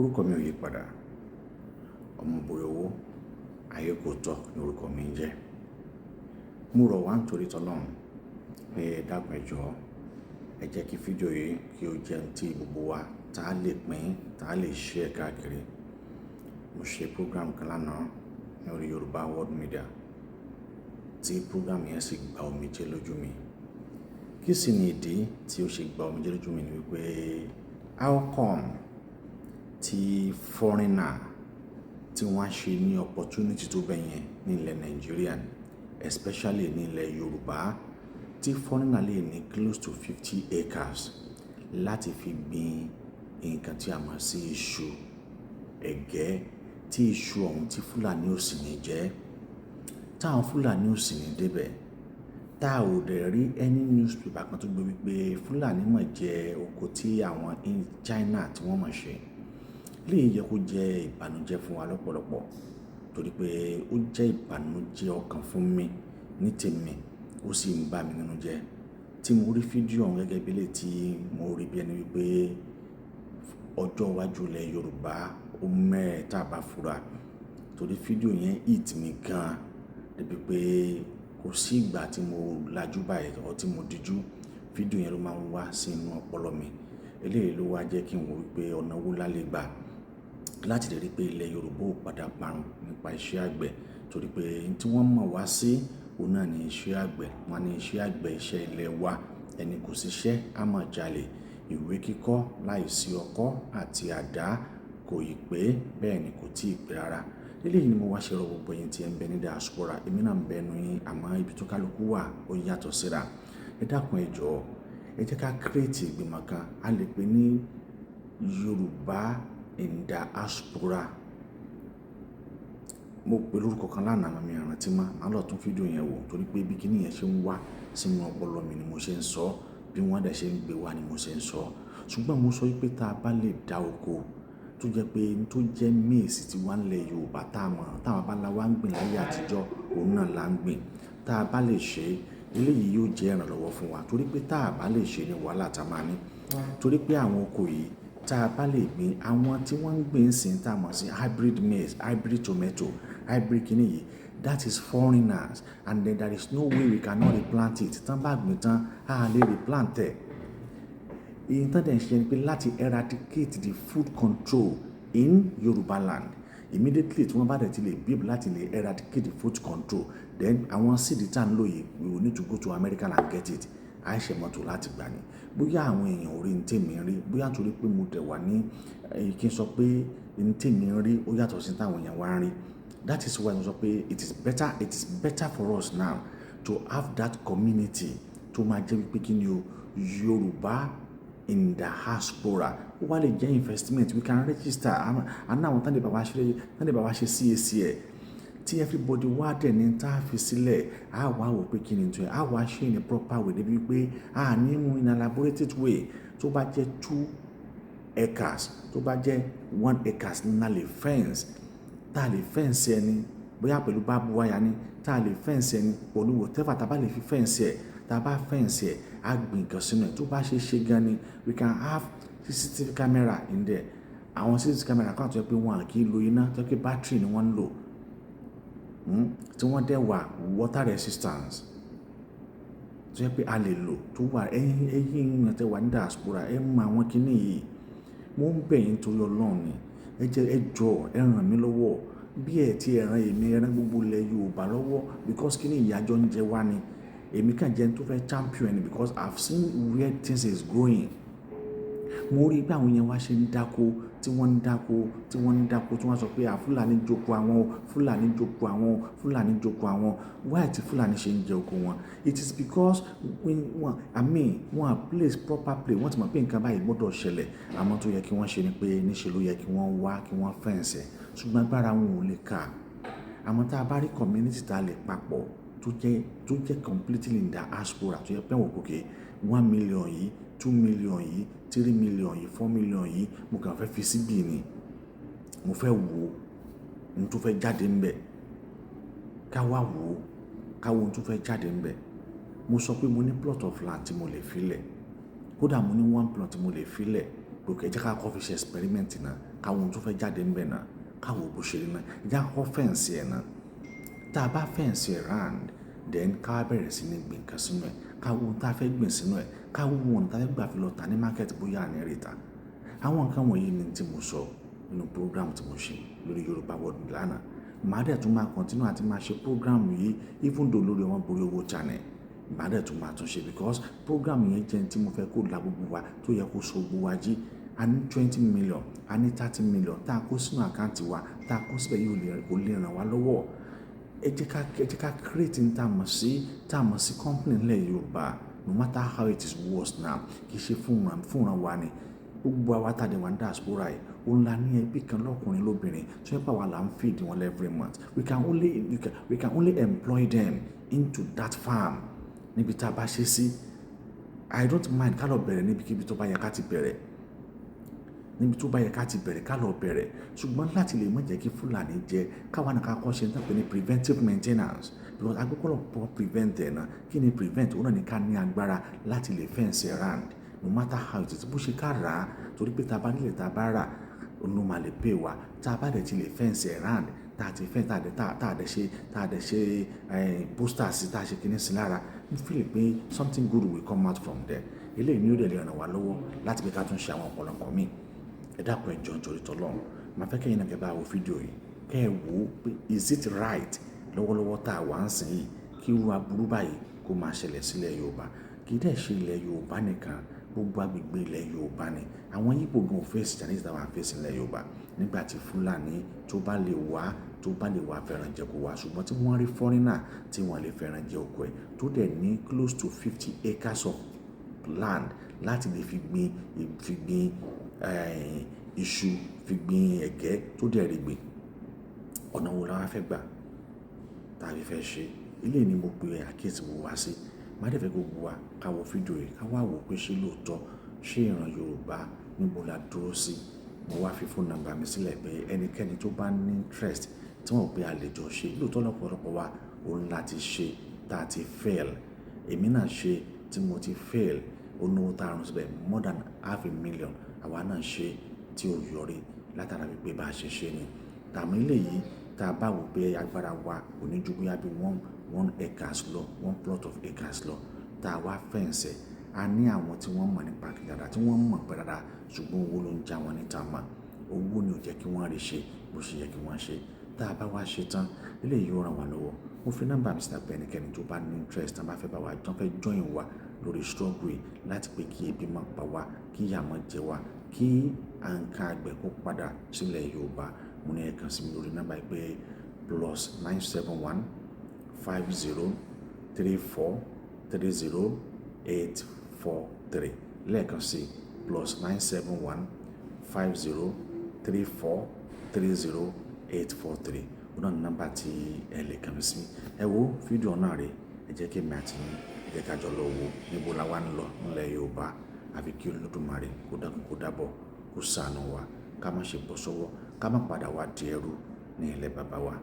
orúkọ mi ò yí padà. Omoboriowo Ayékòótọ́ ni orúkọ mi ń jẹ́. Mo rọ̀ wá nítorí t'Ọlọ́run pé ẹ dákun ẹ jọ̀ọ́, ẹ jẹ́ kí fídíò yìí kí ó jẹ́ tí gbogbo wa tá a lè pín, tá a lè share káàkiri. Mo ṣe program kan lánàá ní orí Yoruba Media tí program yẹn sì gba omijé lójú mi. Kí sì ni ìdí tí ó ṣe gba omijé lójú mi ni wípé how come tí foreigner tí wọ́n ṣe ní opportunity tó bẹ̀yẹn ní ilẹ̀ Nigeria, especially ní ilẹ̀ Yoruba, tí foreigner lè ní close to 50 acres láti fi gbin nǹkan tí a mọ̀ sí iṣu, ẹ̀gẹ́, tí iṣu ọ̀hún tí Fúlàní ò sì ní jẹ, táwọn Fúlàní ò sì ní débẹ̀, tá ò dẹ̀ rí any newspaper kan tó gbé wípé Fúlàní mọ̀ jẹ oko tí àwọn China tí wọ́n mọ̀ ṣe. Lè yẹ kó jẹ́ ìbànújẹ́ fún wa lọ́pọ̀lọpọ̀, torí pé ó jẹ́ ìbànújẹ́ ọkàn fún mi ní tèmi, ó sì ń bà mí nínú jẹ́ tí mo rí fídíò ọ̀hún gẹ́gẹ́ bí lè tí mo rí bí ẹni wípé ọjọ́ iwájú ilẹ̀ Yorùbá ó mẹ́ẹ̀ tá a bá fura, torí fídíò yẹn hit mi gan débi pé kò sí ìgbà tí mo lajú báyìí ọ tí mo díjú fídíò yẹn ló máa ń wá sí inú ọpọlọ mi. Eléyìí ló wá jẹ́ kí n wò wípé ọ̀nà wo la lè gbà láti lè rí pé ilẹ̀ Yorùbá ò padà parun nípa iṣẹ́ àgbẹ̀, torí pé tí wọ́n mọ̀ wá sí òun náà ní iṣẹ́ àgbẹ̀. Wọ́n ní iṣẹ́ àgbẹ̀ iṣẹ́ ilẹ̀ wa, ẹni kò síṣẹ́ á máa jalè. Ìwé kíkọ́ láìsí ọkọ́ àti àdá kò ì pé, bẹ́ẹ̀ ni kò tíì pé rárá. Eléyìí ni mo wá ṣe rọ̀ gbogbo ẹ̀yin tí ẹ ń bẹ ní diaspora, èmi náà ń bẹ nínú yín, àmọ́ ibi tó kálukú wà ó yàtọ̀ síra. Ẹ dákun ẹ jọ̀ọ́, ẹ jẹ́ ká create ìgbìmọ̀ kan, a lè pè ní Yoruba in diaspora. Mo pè lórúkọ kan lánàá àmọ́ mi ò rántí mọ́, màá lọ tún fídíò yẹn wò, torí pé bí kíní yẹn ṣe ń wá sínú ọpọlọ mi ni mo ṣe ń sọ, bí wọ́n dẹ̀ ṣe ń gbé wá ni mo ṣe ń sọ. Ṣùgbọ́n mo sọ wípé tá a bá lè dá oko tó jẹ́ pé tó jẹ́ maize tí wọ́n lẹ̀ Yorùbá tá a mọ̀, táwọn bá ńlá wa ń gbìn láyé àtijọ́, òun náà là ń gbìn. Tá a bá lè ṣe, eléyìí yóò jẹ́ ìrànlọ́wọ́ fún wa, torí pé tá a bá lè ṣe ní wàhálà tá a máa ní. Torí pé àwọn oko yìí tá a bá lè gbìn, àwọn tí wọ́n ń gbìn sí tá a mọ̀ sí hybrid maize, hybrid tomato, hybrid kíní yìí, that is foreigners, and then there is no way we cannot replant it. Tán bá gbìn tán, a lè replant ẹ̀. Èyí tán dẹ̀ ń ṣe ni pé láti eradicate the food control in Yoruba land. Immediately tí wọ́n bá dẹ̀ ti lè bí láti lè eradicate the food control, then àwọn seed tá à ń lò yìí, we will need to go to America and get it. A ṣe mọ́tò láti gbà ní. Bóyá àwọn èèyàn orí ní tèmi rí, bóyá torí pé mo dẹ̀ wà ní kí n sọ pé ní tèmi rí ó yàtọ̀ sí táwọn èèyàn wá ń rí. That is why mo sọ pé it is better for us now to have that community tó máa jẹ́ wípé kí ni o, Yorùbá in diaspora. Ó wá lè jẹ́ investment, we can register. Àná àwọn tán lè bá wa ṣe CAC ẹ̀, tí everybody wá dẹ̀ ní tá a fi sílẹ̀, a wá wò pé kí ni tó yẹ, a wá ṣe in a proper way débi wípé a ní mú in an elaborated way. Tó bá jẹ́ 2 acres, tó bá jẹ́ 1 acres ní a lè fence, tá a lè fence ẹni, bóyá pẹ̀lú bábú wáyà ni, tá a lè fence ẹni pẹ̀lú whatever tá a bá lè fi fence ẹ̀, tá a bá fence ẹ̀, a gbìn nǹkan sínú ẹ̀. Tó bá ṣe gan ni, we can have CCTV camera in there. Àwọn CCTV camera kan tó yẹ pé wọn kì í lo iná, tó yẹ pé battery ni wọ́n ń lò, tí wọ́n dẹ̀ wà water resistance, tó yẹ pé a lè lò, tó wà ẹ̀yin èèyàn tẹ́ wà ní diaspora, ẹ mọ àwọn kíní yìí. Mo ń bẹ̀ yín torí Ọlọ́run ni, ẹ jọ̀ọ́ ẹ ràn mí lọ́wọ́, bí ẹ ti ẹ ràn èmi, ẹ ràn gbogbo ilẹ̀ Yorùbá lọ́wọ́, because kíní ìyàjọ́ ń jẹ wá ni. Èmi kàn jẹ́ tó fẹ́ champion, because I've seen where things is going. Mo rí bí àwọn èèyàn wá ṣe ń dáko, tí wọ́n ń dáko, tí wọ́n sọ pé Fúlàní jókòó àwọn, Fúlàní jókòó àwọn, Fúlàní jókòó àwọn. Why tí Fúlàní ṣe ń jẹ oko wọn? It is because wọ́n place proper place, wọ́n ti mọ̀ pé nǹkan báyìí gbọ́dọ̀ ṣẹlẹ̀. Àmọ́ tó yẹ kí wọ́n ṣe ni pé níṣe ló yẹ kí wọ́n wá, kí wọ́n fence ẹ̀. Ṣùgbọ́n agbára wọn ò lè kà. Àmọ́ tá a bá rí community tá a lè papọ̀, tó jẹ́ completely in diaspora, tó yẹ pé wọ́n kòkè 1 million yìí, 2 million yìí, 3 million yìí, 4 million yìí, mo kàn fẹ́ fi síbí ni. Mo fẹ́ wò ohun tó fẹ́ jáde ń bẹ̀. Ká wá wò, ká wo ohun tó fẹ́ jáde ń bẹ̀. Mo sọ pé mo ní plot of land tí mo lè filẹ̀. Kódà mo ní 1 plot tí mo lè filẹ̀. Pé ẹ jẹ́ ká kọ́ fi ṣe experiment náà. káwọn tó fẹ́ jáde ńbẹ̀ náà káwọn bó ṣe rí náà ìjà kọ́ fẹ́ǹsì ẹ̀ náà tá a bá fẹ́ǹsì ẹ̀ round then ká bẹ̀rẹ̀ sí ní gbìn nǹkan sínú ẹ̀ káwọn tá a fẹ́ gbìn sínú ẹ̀ káwọn wọn tá a fẹ́ gbà fi lọ tà ní market bóyá àní rìta àwọn nǹkan wọ̀nyí ni tí mo sọ nínú program tí mo ṣe lórí Yorùbá World lánàá màá dẹ̀ tún máa continue àti máa ṣe program yìí even though lórí Omoboriowo channel màá dẹ̀ tún máa tún ṣe because program yẹn jẹ́ tí mo fẹ́ kó la gbogbo wa tó yẹ kó so gbogbo wa jí a ní 20 million a ní 30 million tá a kó sínú àkáǹtì wa tá a kó síbẹ̀ yóò kó lè ràn wá lọ́wọ́ ẹ jẹ́ ká create ní tá a mọ̀ sí company nílẹ̀ Yorùbá no matter how it is worse now kì í ṣe fúnra wa ni gbogbo àwa tàdé wa ní diaspora yìí òun la ní ẹbí kan lọ́kùnrin lóbìnrin tó yẹ pé àwa là ń feed wọn every month we can only employ them into that farm níbi tá a bá ṣe sí I don't mind ká lọ bẹ̀rẹ̀ níbikíbi tó bá yẹ ká ti bẹ̀rẹ̀ ká lọ bẹ̀rẹ̀ ṣùgbọ́n láti lè má jẹ́ kí Fúlàní jẹ káwa náà ká kọ́ ṣe ń tàpé ní preventive maintenance because agbẹ́kọ̀lọ̀ pọ̀ prevent ẹ̀ náà kí ni prevent òun náà ní ká ní agbára láti lè fence around no matter how it is bó ṣe ká rà á torí pé tá a bá nílẹ̀ tá a bá rà ló máa lè pè wá tá a bá dẹ̀ ti lè fence around tá a ti fẹ́ tá a dẹ̀ ṣe booster sí tá a ṣe kíní sí lára mo feel pé something good will come out from there eléyìí ni ó dẹ̀ lè ràn wá lọ́wọ́ láti pé ká tún ṣe àwọn ọ̀pọ̀lọpọ̀ míì ẹ dákun ẹ jọ̀ọ́ nítorí t'Ọlọ́run máa fẹ́ kẹ́yìn náà kẹ́ bá wo fídíò yìí kẹ́ ẹ wò ó pé is it right lọ́wọ́lọ́wọ́ tá a wà ń sìn yìí kí irú aburú báyìí kó máa ṣẹlẹ̀ sílẹ̀ Yorùbá kì í dẹ̀ ṣe ilẹ̀ Yorùbá nìkan gbogbo agbègbè ilẹ̀ Yorùbá ni àwọn Yíbò gan fèsì Chinese táwọn fèsì ilẹ̀ Yorùbá nígbà tí Fúlàní tó bá lè wá fẹ́ràn jẹ kó wá ṣùgbọ́n tí wọ́n rí fọ́rínà tí wọ́n lè fẹ́ràn jẹ oko ẹ̀ tó dẹ̀ ní close to 50 acres of land láti lè fi gbin iṣu fi gbin ẹ̀gẹ́ tó dẹ̀ rí gbìn ọ̀nà wo la wá fẹ́ gbà tá a fi fẹ́ ṣe ilé ni mo pe àkíyèsí wo wá sí má dẹ̀ fẹ́ gbogbo wa ká wo fídíò yìí ká wá wò pé ṣé lóòótọ́ ṣé ìran Yorùbá níbo la dúró sí mo wá fi fóònù nàmbà mi sílẹ̀ pé ẹnikẹ́ni tó bá ní interest tí wọ́n pe àlejò ṣe lóòótọ́ lọ́pọ̀lọpọ̀ wa òun láti ṣe tá a ti fail èmi náà ṣe tí mo ti fail olówó tá a rún síbẹ̀ more than $500,000 àwa náà ṣe tí ó yọrí látara wípé bá a ṣe ṣe ni tàmí eléyìí tá a bá wò pé agbára wa kò ní ju bóyá bí one acres lọ 1 plot of acres lọ tá a wá fẹ̀ǹsẹ̀ a ní àwọn tí wọ́n mọ̀ nípa kìdàdà tí wọ́n mọ̀ pẹ́ dáadáa ṣùgbọ́n owó ló ń já wọn níta mọ́ owó ni ò jẹ́ kí wọ́n rí ṣe bó ṣe yẹ kí wọ́n ṣe tá a bá wá ṣe tán eléyìí yóò ràn wá lọ́wọ́ mo fi nọ́mbà mi síta pé ẹnikẹ́ni tó bá ní interest tán bá fẹ́ bá wa tán fẹ́ join wa lórí struggle yìí láti pé kí ebi má pa wá kí ìyà má jẹ wá kí àǹkà àgbẹ̀ kó padà sílẹ̀ Yorùbá mo ní ẹ kàn sí mi lórí nọ́mbà yìí pé +971 50 34 30 843 lẹ́ẹ̀kan sí +971 50 34 30 843 ọ̀nà nọ́mbà tí ẹ lè kàn sí ẹ wo fídíò náà rè ẹ jẹ́ kí èmi àti yín ẹ jẹ́ ká jọ lọ wo níbo la wá ń lọ nílẹ̀ Yorùbá àfi kí Olódùmarè kó dákun kó dábọ̀ kó ṣàánú wa ká má ṣe bọ́ sọ́wọ́ ká má padà wá di ẹrú ní ilẹ̀ bàbá wa